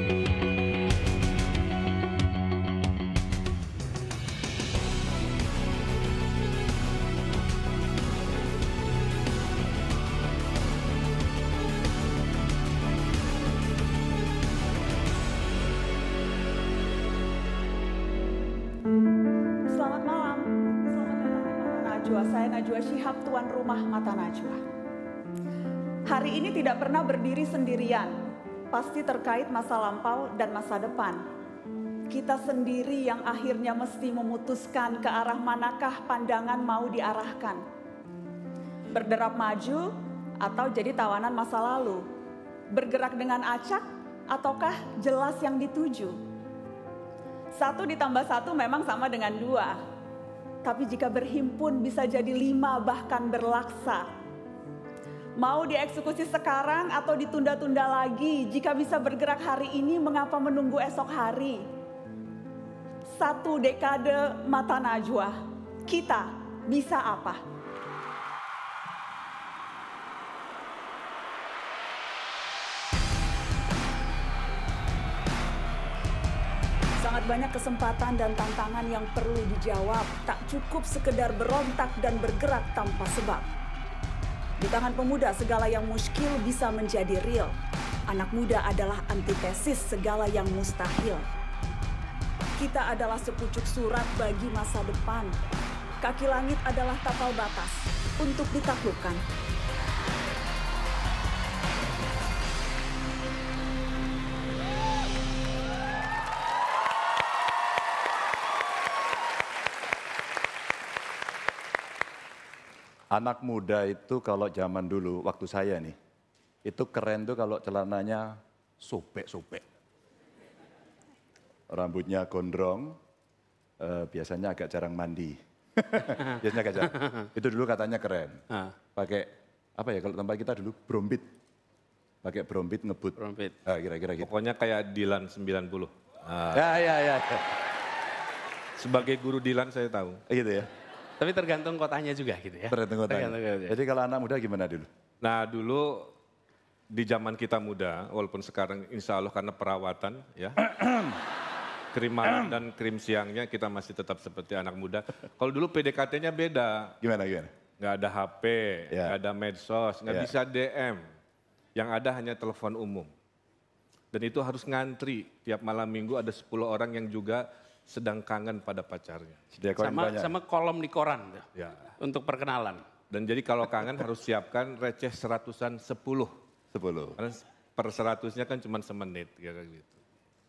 Selamat malam, selamat datang di Mata Najwa. Saya Najwa Shihab, tuan rumah Mata Najwa. Hari ini tidak pernah berdiri sendirian, pasti terkait masa lampau dan masa depan. Kita sendiri yang akhirnya mesti memutuskan ke arah manakah pandangan mau diarahkan. Berderap maju atau jadi tawanan masa lalu. Bergerak dengan acak ataukah jelas yang dituju. 1 ditambah 1 memang sama dengan 2. Tapi jika berhimpun bisa jadi 5 bahkan berlaksa. Mau dieksekusi sekarang atau ditunda-tunda lagi? Jika bisa bergerak hari ini, mengapa menunggu esok hari? 1 dekade Mata Najwa. Kita bisa apa? Sangat banyak kesempatan dan tantangan yang perlu dijawab. Tak cukup sekedar berontak dan bergerak tanpa sebab. Di tangan pemuda segala yang muskil bisa menjadi real. Anak muda adalah antitesis segala yang mustahil. Kita adalah sepucuk surat bagi masa depan. Kaki langit adalah tapal batas untuk ditaklukkan. Anak muda itu kalau zaman dulu, waktu saya nih, itu keren tuh kalau celananya sobek-sobek. Rambutnya gondrong, biasanya agak jarang mandi. Biasanya agak jarang. Itu dulu katanya keren. Pakai, apa ya kalau tempat kita dulu, brombit. Pakai brombit ngebut. Brombit. Kira-kira gitu. Pokoknya kayak Dilan 90. Ya. Sebagai guru Dilan saya tahu. Gitu ya. Tapi tergantung kotanya juga gitu ya. Tergantung kotanya. Jadi kalau anak muda gimana dulu? Nah dulu di zaman kita muda, walaupun sekarang insya Allah karena perawatan ya. Krim malam dan krim siangnya kita masih tetap seperti anak muda. Kalau dulu PDKT-nya beda. Gimana? Nggak ada HP, nggak ada medsos, nggak bisa DM. Yang ada hanya telepon umum. Dan itu harus ngantri. Tiap malam minggu ada 10 orang yang juga sedang kangen pada pacarnya. Sama kolom di koran tuh, ya. Untuk perkenalan. Dan jadi kalau kangen harus siapkan receh 100-an 10. Karena per 100-nya kan cuma semenit. Gitu.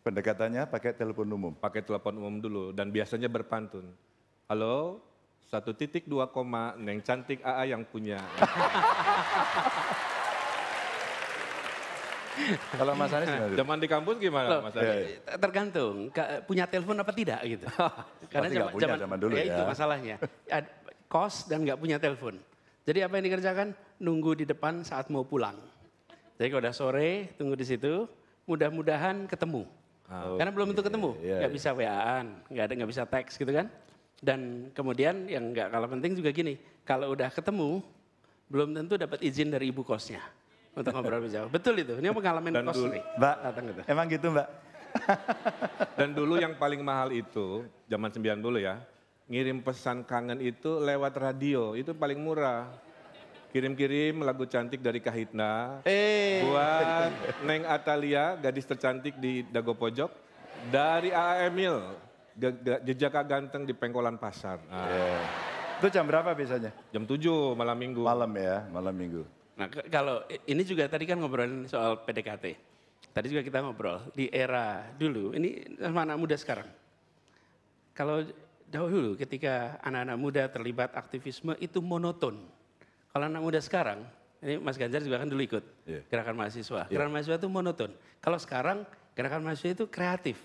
Pendekatannya pakai telepon umum? Pakai telepon umum dulu dan biasanya berpantun. Halo, 1.2, Neng cantik AA yang punya. Kalau Mas Anies gimana? Zaman di kampus gimana Mas Anies? Tergantung, punya telepon apa tidak gitu. Karena zaman dulu ya. Itu masalahnya. Kos dan nggak punya telepon. Jadi apa yang dikerjakan? Nunggu di depan saat mau pulang. Jadi kalau udah sore, tunggu di situ, mudah-mudahan ketemu. Karena belum tentu ketemu, nggak bisa WA-an, nggak bisa teks gitu kan. Dan kemudian yang nggak kalah penting juga gini, kalau udah ketemu, belum tentu dapat izin dari ibu kosnya. Untuk ngobrol lebih jauh. Betul itu, ini pengalaman Dan kos dulu, nih. Mbak, gitu. emang gitu Mbak? Dan dulu yang paling mahal itu, zaman 90 ya, ngirim pesan kangen itu lewat radio, itu paling murah. Kirim-kirim lagu cantik dari Kahitna, buat Neng Atalia, gadis tercantik di Dago Pojok, dari A.A. Emil, jejaka ganteng di Pengkolan Pasar. Itu jam berapa biasanya? Jam 7 malam minggu. Malam ya, malam minggu. Nah kalau ini juga tadi kan ngobrolin soal PDKT. Tadi juga kita ngobrol di era dulu, ini sama anak muda sekarang. Kalau dahulu ketika anak-anak muda terlibat aktivisme itu monoton. Kalau anak muda sekarang, ini Mas Ganjar juga kan dulu ikut gerakan mahasiswa. Gerakan mahasiswa itu monoton. Kalau sekarang gerakan mahasiswa itu kreatif.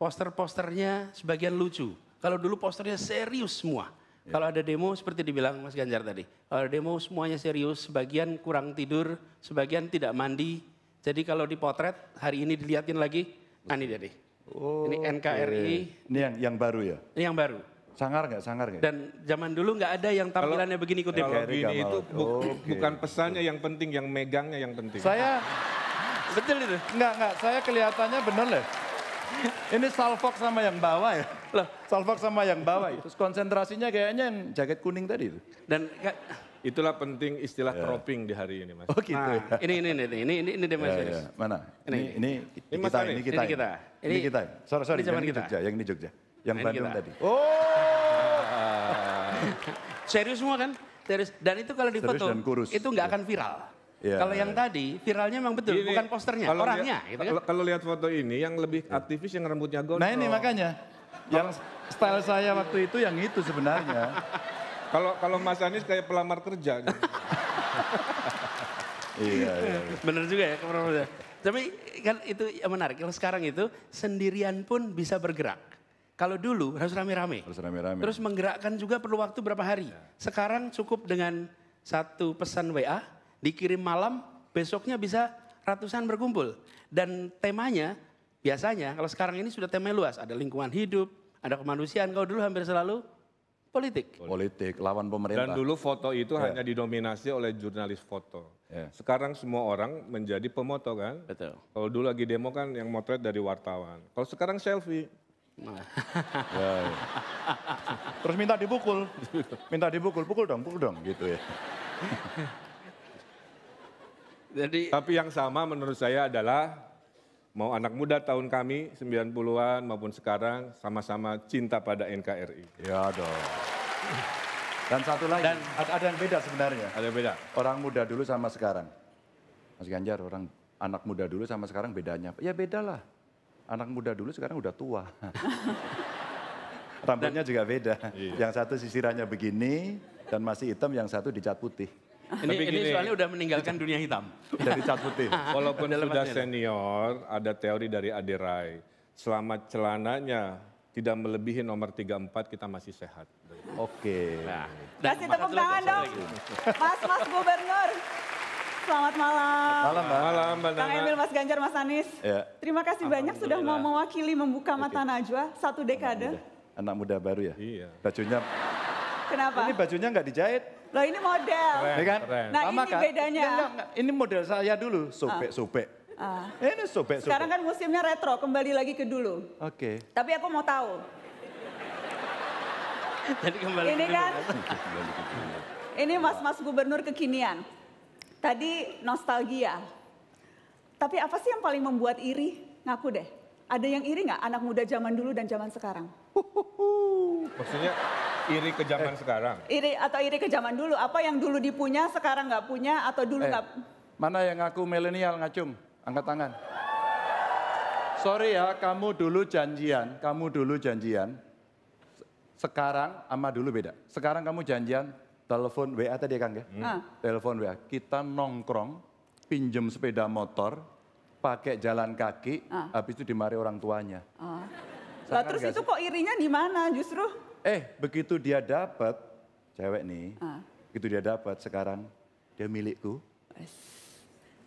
Poster-posternya sebagian lucu. Kalau dulu posternya serius semua. Kalau ada demo seperti dibilang Mas Ganjar tadi. Kalau ada demo semuanya serius, sebagian kurang tidur, sebagian tidak mandi. Jadi kalau dipotret hari ini dilihatin lagi, ini jadi. Ini NKRI. Ini yang baru ya? Ini yang baru. Sangar nggak? Dan zaman dulu nggak ada yang tampilannya begini kutip. Kalau gini itu bukan pesannya yang penting, yang megangnya yang penting. Betul itu. Enggak, saya kelihatannya bener loh. Ini salfok sama yang bawah ya. Loh. Salfok sama yang bawah itu. Terus konsentrasinya kayaknya yang jaket kuning tadi itu. Dan Itulah penting istilah cropping di hari ini, Mas. Oh gitu ya. ini deh Mas Yoris. Mana? Ini Mas kita, Anies. ini kita. Ini kita. Ini kita. Sorry, ini zaman yang ini kita. Jogja, yang ini Jogja. Yang Ini Bandung kita. tadi. Oh. Serius semua kan? Serius. Dan itu kalau Serius difoto, dan kurus. itu nggak akan viral. Iya. Kalau yang tadi, viralnya memang betul, Ini, bukan posternya, kalau orangnya. lihat- Gitu kan? Kalau lihat foto ini, yang lebih aktivis yang rambutnya gondrong. Nah ini makanya. Yang style saya waktu itu yang itu sebenarnya. Kalau Mas Anies kayak pelamar kerja. Iya. Bener juga ya. Tapi kan itu yang menarik. Kalau sekarang itu sendirian pun bisa bergerak. Kalau dulu harus rame-rame. Harus rame-rame. Terus menggerakkan juga perlu waktu berapa hari. Sekarang cukup dengan satu pesan WA, dikirim malam, besoknya bisa ratusan berkumpul. Dan temanya biasanya kalau sekarang ini sudah temanya luas. Ada lingkungan hidup, ada kemanusiaan. Kalau dulu hampir selalu politik. Politik, lawan pemerintah. Dan dulu foto itu hanya didominasi oleh jurnalis foto. Sekarang semua orang menjadi pemoto kan. Betul. Kalau dulu lagi demo kan yang motret dari wartawan. Kalau sekarang selfie. Ya. Terus minta dipukul. Pukul dong gitu ya. Jadi Tapi yang sama menurut saya adalah mau anak muda tahun kami 90-an maupun sekarang sama-sama cinta pada NKRI. Ya dong. Dan satu lagi, ada yang beda sebenarnya. Ada beda. Orang muda dulu sama sekarang. Mas Ganjar, orang anak muda dulu sama sekarang bedanya apa? Ya beda lah. Anak muda dulu sekarang udah tua. Rambutnya juga beda. Yang satu sisirannya begini dan masih hitam, yang satu dicat putih. Tapi ini gini, soalnya udah meninggalkan dunia hitam. Udah dicat putih. walaupun Dalam sudah artian. senior, ada teori dari Aderai. Selama celananya tidak melebihi nomor 34, kita masih sehat. Oke. Nah, Kasih tepuk tangan dong. Mas Gubernur. Selamat malam. Malam, Mbak. Malam, Mbak Kang Nana. Emil, Mas Ganjar, Mas Anies. Ya. Terima kasih banyak sudah mau mewakili membuka mata Najwa 1 dekade. Anak muda baru ya? Iya. Bajunya, Kenapa? ini bajunya nggak dijahit. Loh ini model. Ya kan? Keren. Nah, Sama ini kan? bedanya. Enggak. Ini model saya dulu, sobek-sobek. Ini sobek-sobek. Sekarang kan musimnya retro, kembali lagi ke dulu. Oke. Tapi aku mau tahu, Jadi kembali ini dulu, kan, Mas. ini mas-mas gubernur kekinian. Tadi nostalgia. Tapi apa sih yang paling membuat iri? Ngaku deh. Ada yang iri nggak anak muda zaman dulu dan zaman sekarang? Maksudnya iri ke zaman sekarang. Iri atau iri ke zaman dulu? Apa yang dulu dipunya sekarang nggak punya atau dulu nggak? Mana yang ngaku milenial ngacung? Angkat tangan. Sorry ya, kamu dulu janjian. Sekarang sama dulu beda. Sekarang kamu janjian telepon WA tadi ya Kang ya? Telepon WA. Kita nongkrong, pinjem sepeda motor, pakai jalan kaki, habis itu dimari orang tuanya. Lah terus itu kok irinya di mana justru? Begitu dia dapat, cewek nih, begitu dia dapat sekarang dia milikku.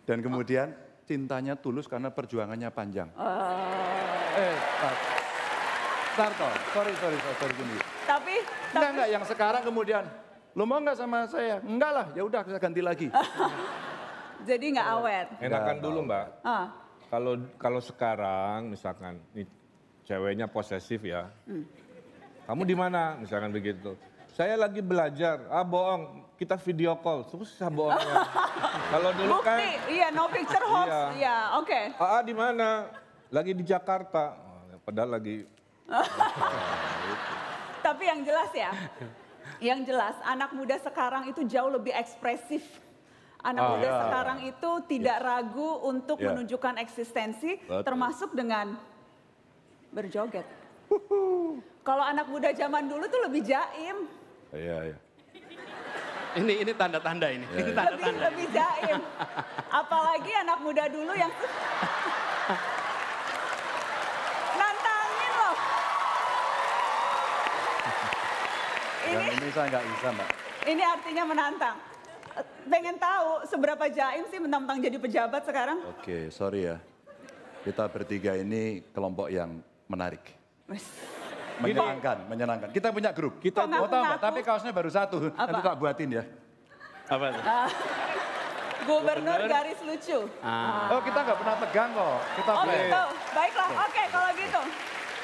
Dan kemudian cintanya tulus karena perjuangannya panjang. Tarto, sorry gini. Tapi Enggak, yang sekarang kemudian, lo mau nggak sama saya? Enggak lah, ya udah saya ganti lagi. jadi nggak awet. Enakan dulu Mbak. Ah, Kalau sekarang misalkan nih ceweknya posesif ya. Kamu di mana? Misalkan begitu. Saya lagi belajar. Bohong. Kita video call. Susah bohongnya. Kalau dulu kan. bukti, iya no picture hoax, Iya. iya oke. Di mana? Lagi di Jakarta. Padahal lagi. Tapi yang jelas ya, yang jelas anak muda sekarang itu jauh lebih ekspresif. Anak muda sekarang itu tidak ragu untuk menunjukkan eksistensi, termasuk dengan berjoget. Kalau anak muda zaman dulu tuh lebih jaim, Iya. Ini tanda-tanda ini. Ini tanda-tanda. lebih jaim. Apalagi anak muda dulu yang nantangin loh. Yang ini saya nggak bisa Mbak. Ini artinya menantang. Pengen tahu seberapa jaim sih mentang-mentang jadi pejabat sekarang? Oke, sorry ya. Kita bertiga ini kelompok yang menarik. Menyenangkan. Kita punya grup. Kok Mau tahu ngaku-ngaku? Mbak, tapi kaosnya baru satu. Nanti tak buatin ya. Apa tuh? Gubernur garis lucu. Oh kita nggak pernah tegang kok. Kita Oh boleh. gitu, baiklah. Oke, kalau gitu.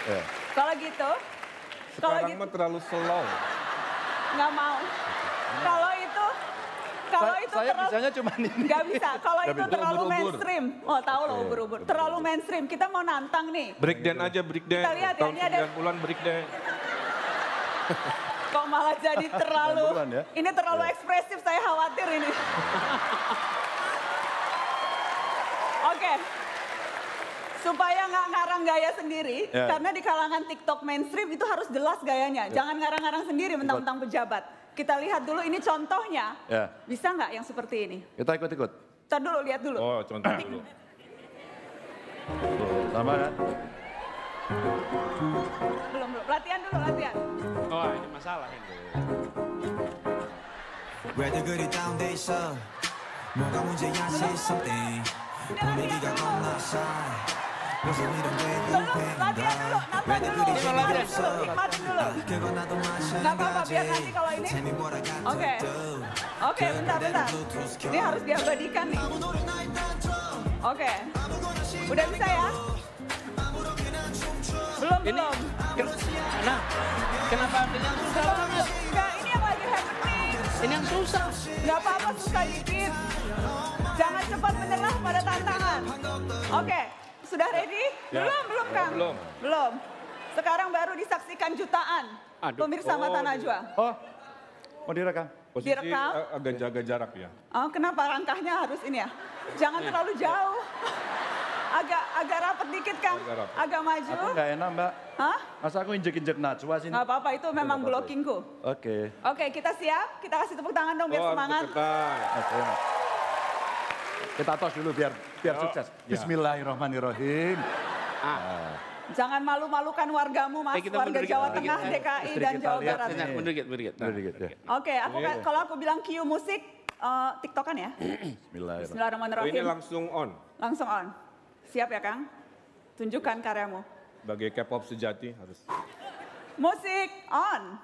Ya. Kalau gitu, Sekarang gitu. mah terlalu slow. nggak mau. Kalau itu Saya terlalu, bisanya cuma ini. nggak bisa. Kalau Nggak itu bisa. terlalu Ubur-ubur. mainstream. Oh tahu loh ubur-ubur. Terlalu mainstream. Kita mau nantang nih. Breakdance aja, breakdance. Kita lihat ya, Tahun ini ada- 90-an breakdance. Kok malah jadi terlalu, 90-an ya? ini terlalu ekspresif. Saya khawatir ini. Oke. Supaya nggak ngarang gaya sendiri, Ya. karena di kalangan TikTok mainstream itu harus jelas gayanya. Jangan ngarang-ngarang sendiri mentang-mentang pejabat. Kita lihat dulu ini contohnya. Ya. Bisa nggak yang seperti ini? Kita ikut-ikut. Ntar dulu, lihat dulu. Oh, contoh dulu. Sama kan? Belum. Latihan dulu, latihan. Oh ini masalah ini. 왜들 down 돼 있어 뭐가 문제야 say something 분위기가 겁나 싸해 무슨 이런 Belum, latihan dulu, nambah dulu. 왜들 Nikmatin 없어 dulu, nikmatin dulu. 그건 나도 Nggak apa-apa, biar nanti 마찬가지 kalau ini. Tell me what I got Oke. to do Oke, bentar. Ini harus diabadikan nih. Oke. Udah bisa ya? Belum. Nah, kenapa ambil yang susah banget? Enggak, ini yang lagi happening. Ini yang susah. Nggak apa-apa, susah dikit. Jangan cepat menyerah pada tantangan. Oke, sudah ready? Ya. Belum Kang? Belum. Sekarang baru disaksikan jutaan. Aduh. Pemirsa Mata Najwa. Oh, mau direkam? Posisi Direkam. agak jaga jarak ya. Oh, kenapa langkahnya harus ini ya? Jangan terlalu jauh. Agak rapat dikit Kang. Agak rapat. Agak maju. Aku nggak enak mbak. Hah? Masa aku injek-injek Najwa sini? Nggak apa-apa, itu memang Nggak apa-apa. blockingku. Oke. Oke, kita siap? Kita kasih tepuk tangan dong biar Oh, semangat. cepetan. Oke. Kita tos dulu biar Oh, sukses. ya. Bismillahirrahmanirrahim. Jangan malu-malukan wargamu, Mas. Kita warga mundur dikit, Jawa mundur Tengah, dikit. DKI, Istri dan kita Jawa lihat Barat. sini. Mundur dikit. Mundur dikit ya. Oke, kalau aku bilang cue musik, TikTokan ya. Bismillahirrahmanirrahim. Ini Bismillahirrahmanirrahim. langsung on. Langsung on. Siap ya, Kang? Tunjukkan karyamu. Sebagai K-pop sejati harus. Musik on.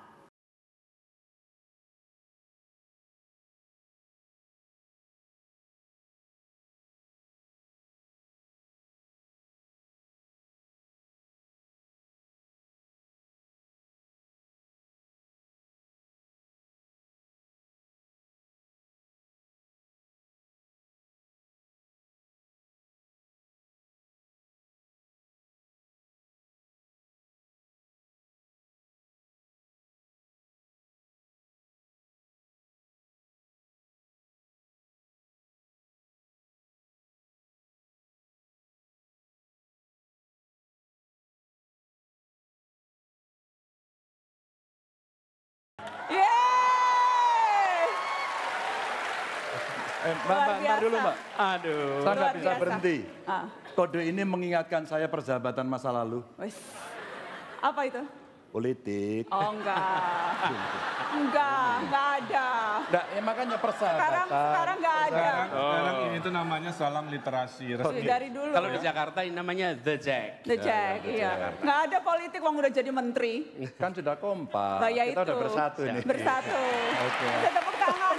Mbak, Luar ntar dulu biasa. mbak. Aduh. Saya nggak Luar bisa biasa. berhenti. Ah. Kode ini mengingatkan saya persahabatan masa lalu. Wes. Apa itu? Politik. Oh enggak. Enggak ada. Nggak, ya makanya persahabatan. Sekarang enggak ada. Sekarang ini tuh namanya salam literasi resmi. Dari dulu. Kalau di Jakarta ini namanya The Jack. The Jack, iya. Nggak ada politik, wong udah jadi menteri. Kan sudah kompak. Nah, ya Kita itu. udah bersatu ini. Bersatu. Oke. Bisa tepuk tangan.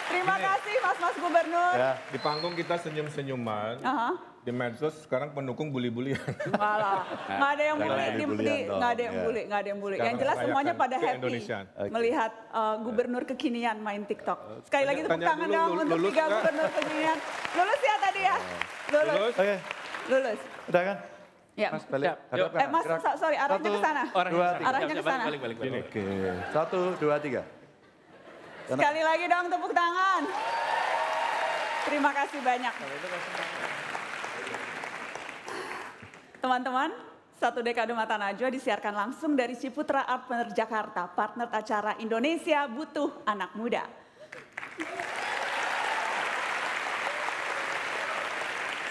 Terima kasih Mas Gubernur. Ya. Di panggung kita senyum-senyuman. Aha. Di medsos sekarang pendukung bully-bulian. Malah, nggak ada yang bully, bully-bulian dong, nggak ada yang ya. bully, nggak ada yang bully. Yang Sekarang jelas semuanya merayakan pada happy keindonesiaan. Oke. melihat gubernur kekinian main TikTok. Sekali lagi tepuk Tanya tangan dulu, dong untuk lulus 3 nggak? gubernur kekinian. Lulus ya tadi ya? Lulus. Lulus? Oke, Lulus. udah kan? Ya. Mas balik. Siap. Hadap kanan, Mas, gerak. sorry, arahnya ke sana. Dua, tiga. Arahnya ke sana. Balik. Oke, 1, 2, 3. Sekali lagi dong tepuk tangan. Terima kasih banyak. Teman-teman, Satu Dekade Mata Najwa disiarkan langsung dari Ciputra Art Partner Jakarta, partner acara Indonesia Butuh Anak Muda.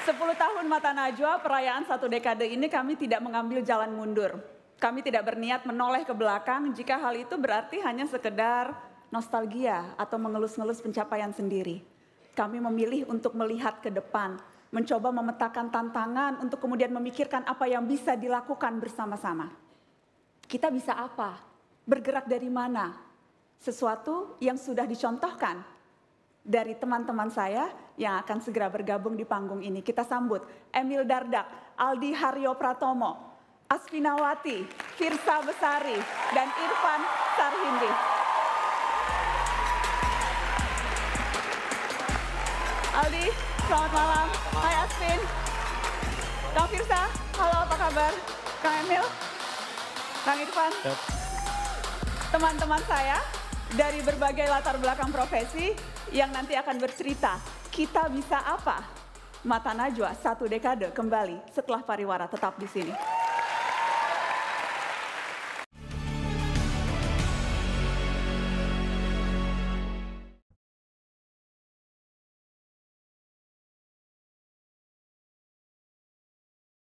Sepuluh tahun Mata Najwa, perayaan satu dekade ini kami tidak mengambil jalan mundur. Kami tidak berniat menoleh ke belakang jika hal itu berarti hanya sekedar nostalgia atau mengelus-ngelus pencapaian sendiri. Kami memilih untuk melihat ke depan, mencoba memetakan tantangan untuk kemudian memikirkan apa yang bisa dilakukan bersama-sama. Kita bisa apa? Bergerak dari mana? Sesuatu yang sudah dicontohkan dari teman-teman saya yang akan segera bergabung di panggung ini. Kita sambut Emil Dardak, Aldi Haryo Pratomo, Asfinawati, Firsa Besari, dan Irfan Sarhindi. Aldi, selamat malam. Hai Asvin. Kang Firsa, halo apa kabar? Kang Emil, Kang Irfan. Teman-teman saya dari berbagai latar belakang profesi yang nanti akan bercerita, kita bisa apa? Mata Najwa 1 dekade kembali setelah pariwara, tetap di sini.